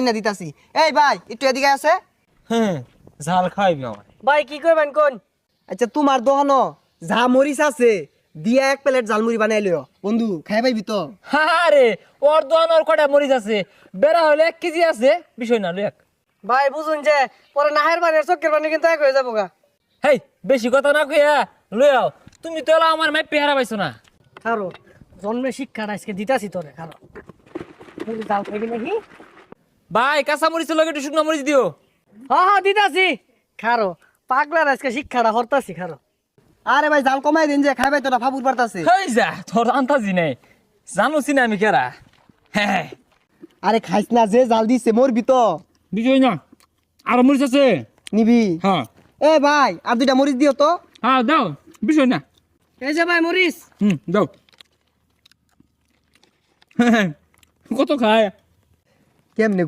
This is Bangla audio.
না দিতাছি। এই ভাই একটু এদিকে আছে। হ্যাঁ ঝাল খাইবি আমার। ভাই কি করবেন কোন? আচ্ছা তোমার দোকানো যা মরিচ আছে দিয়া 1 প্লেট ঝালমুড়ি বানাই লিও বন্ধু, খাই পাইবি তো? আরে ওর দোকান ওর কটা মরিচ আছে, বেড়া হলে 1 কেজি আছে, বিষয় না লই এক। ভাই বুঝুন যে পরে নাহের পানি আর চক্কের পানি কিন্তু এক হয়ে যাবো গা। হেই বেশি কথা না কইয়া লই আও। তুমি তো এলা আমার মাই পেহারা পাইছো না। খারো জন্মে শিক্ষাটা আজকে দিতাছি তোরে খারো। মুড়ি দাও খাইবি নাকি? ভাই কাঁচা মরিচের লগে একটু শুকনো মরিচ দিও। হ্যাঁ দিতাছি। খারো পাগলার আজকে শিক্ষাটা হরতাছি খারো। আরে ভাই জাল কমাই দিন যে খাই পাই তো না ফাবুর পারতাছে। হেই যা তোর আন্তাজি নাই, জানোছি না আমি কেরা। হ্যাঁ আরে খাইছ না যে জাল দিছে মরবি তো। বিষয় না, আর মরিচ আছে। নিবি? হ্যাঁ এ ভাই আর 2টা মরিচ দিও তো। হ্যাঁ দাও, বিষয় না। এই যে ভাই মরিস। দাও। কত খায় কেমনে